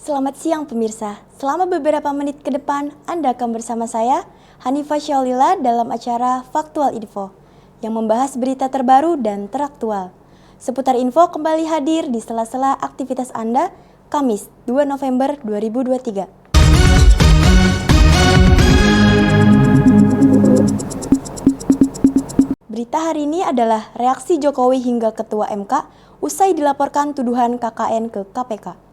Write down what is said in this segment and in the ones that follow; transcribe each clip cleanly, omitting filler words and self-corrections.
Selamat siang pemirsa, selama beberapa menit ke depan Anda akan bersama saya, Hanifah Syaulila dalam acara Faktual Info yang membahas berita terbaru dan teraktual. Seputar info kembali hadir di sela-sela aktivitas Anda, Kamis 2 November 2023. Berita hari ini adalah reaksi Jokowi hingga Ketua MK usai dilaporkan tuduhan KKN ke KPK.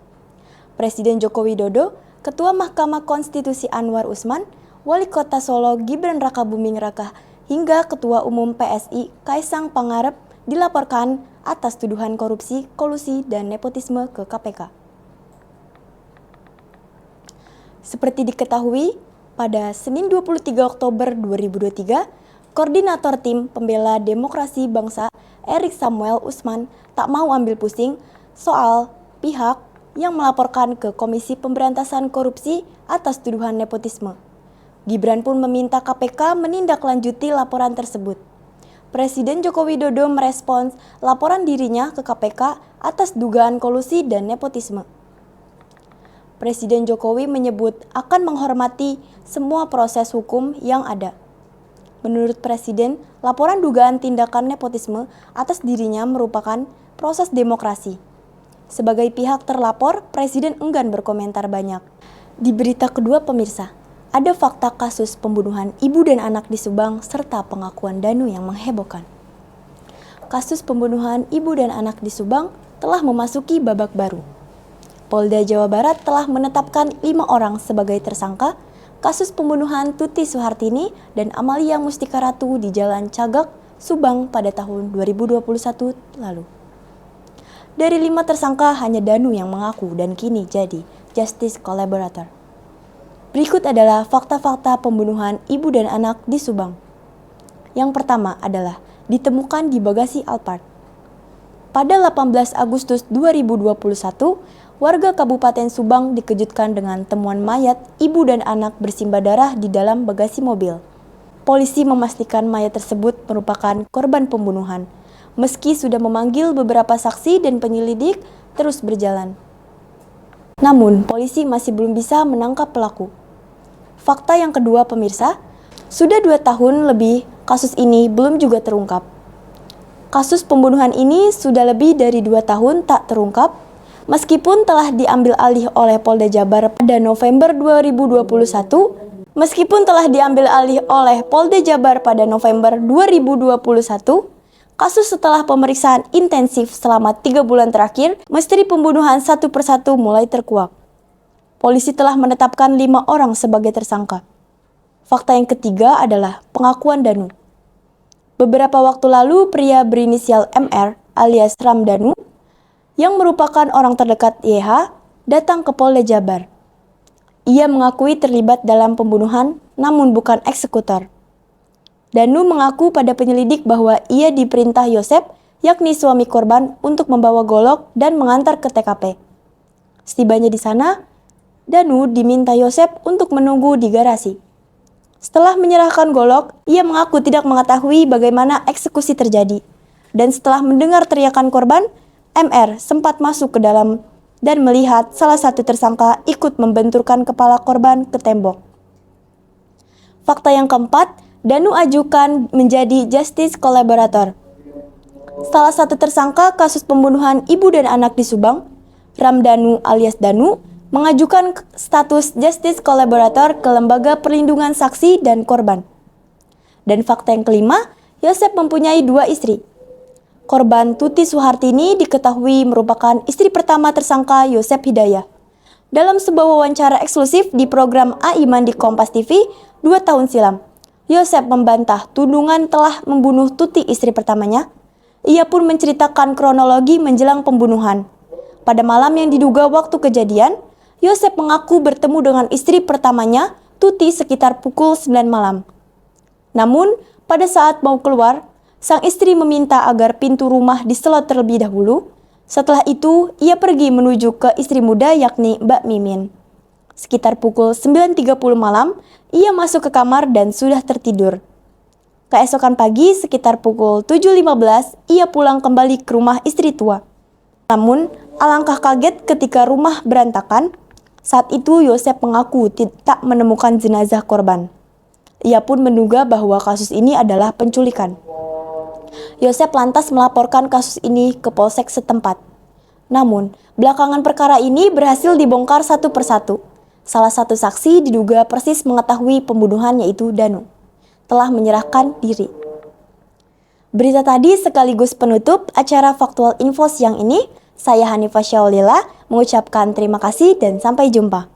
Presiden Joko Widodo, Ketua Mahkamah Konstitusi Anwar Usman, Wali Kota Solo Gibran Rakabuming Raka, hingga Ketua Umum PSI Kaisang Pangarep dilaporkan atas tuduhan korupsi, kolusi, dan nepotisme ke KPK. Seperti diketahui, pada Senin 23 Oktober 2023, Koordinator Tim Pembela Demokrasi Bangsa Erik Samuel Usman tak mau ambil pusing soal pihak yang melaporkan ke Komisi Pemberantasan Korupsi atas tuduhan nepotisme. Gibran pun meminta KPK menindaklanjuti laporan tersebut. Presiden Joko Widodo merespons laporan dirinya ke KPK atas dugaan kolusi dan nepotisme. Presiden Jokowi menyebut akan menghormati semua proses hukum yang ada. Menurut Presiden, laporan dugaan tindakan nepotisme atas dirinya merupakan proses demokrasi. Sebagai pihak terlapor, Presiden enggan berkomentar banyak. Di berita kedua pemirsa, ada fakta kasus pembunuhan ibu dan anak di Subang serta pengakuan Danu yang menghebohkan. Kasus pembunuhan ibu dan anak di Subang telah memasuki babak baru. Polda Jawa Barat telah menetapkan 5 orang sebagai tersangka kasus pembunuhan Tuti Suhartini dan Amalia Mustika Ratu di Jalan Cagak, Subang pada tahun 2021 lalu. Dari 5 tersangka hanya Danu yang mengaku dan kini jadi justice collaborator. Berikut adalah fakta-fakta pembunuhan ibu dan anak di Subang. Yang pertama adalah ditemukan di bagasi Alphard. Pada 18 Agustus 2021, warga Kabupaten Subang dikejutkan dengan temuan mayat ibu dan anak bersimbah darah di dalam bagasi mobil. Polisi memastikan mayat tersebut merupakan korban pembunuhan. Meski sudah memanggil beberapa saksi dan penyelidik terus berjalan. Namun, polisi masih belum bisa menangkap pelaku. Fakta yang kedua pemirsa, sudah 2 tahun lebih kasus ini belum juga terungkap. Kasus pembunuhan ini sudah lebih dari 2 tahun tak terungkap, meskipun telah diambil alih oleh Polda Jabar pada November 2021, kasus setelah pemeriksaan intensif selama 3 bulan terakhir, misteri pembunuhan satu persatu mulai terkuak. Polisi telah menetapkan 5 orang sebagai tersangka. Fakta yang ketiga adalah pengakuan Danu. Beberapa waktu lalu, pria berinisial MR alias Ramdanu, yang merupakan orang terdekat YH, datang ke Polda Jabar. Ia mengakui terlibat dalam pembunuhan, namun bukan eksekutor. Danu mengaku pada penyelidik bahwa ia diperintah Yosep, yakni suami korban, untuk membawa golok dan mengantar ke TKP. Setibanya di sana, Danu diminta Yosep untuk menunggu di garasi. Setelah menyerahkan golok, ia mengaku tidak mengetahui bagaimana eksekusi terjadi. Dan setelah mendengar teriakan korban, MR sempat masuk ke dalam dan melihat salah satu tersangka ikut membenturkan kepala korban ke tembok. Fakta yang keempat, Danu ajukan menjadi justice collaborator. Salah satu tersangka kasus pembunuhan ibu dan anak di Subang, Ramdanu alias Danu, mengajukan status justice collaborator ke Lembaga Perlindungan Saksi dan Korban. Dan fakta yang kelima, Yosep mempunyai 2 istri. Korban Tuti Suhartini diketahui merupakan istri pertama tersangka Yosep Hidayah. Dalam sebuah wawancara eksklusif di program Aiman di Kompas TV 2 tahun silam, Yosep membantah tudingan telah membunuh Tuti istri pertamanya. Ia pun menceritakan kronologi menjelang pembunuhan. Pada malam yang diduga waktu kejadian, Yosep mengaku bertemu dengan istri pertamanya, Tuti, sekitar pukul 9 malam. Namun, pada saat mau keluar, sang istri meminta agar pintu rumah diselot terlebih dahulu. Setelah itu, ia pergi menuju ke istri muda yakni Mbak Mimin. Sekitar pukul 9.30 malam, ia masuk ke kamar dan sudah tertidur. Keesokan pagi, sekitar pukul 7.15, ia pulang kembali ke rumah istri tua. Namun, alangkah kaget ketika rumah berantakan, Saat itu Yosep mengaku tidak menemukan jenazah korban. Ia pun menduga bahwa kasus ini adalah penculikan. Yosep lantas melaporkan kasus ini ke polsek setempat. Namun, belakangan perkara ini berhasil dibongkar satu persatu. Salah satu saksi diduga persis mengetahui pembunuhan, yaitu Danu, telah menyerahkan diri. Berita tadi sekaligus penutup acara Faktual Info siang ini. Saya Hanifah Syaulila mengucapkan terima kasih dan sampai jumpa.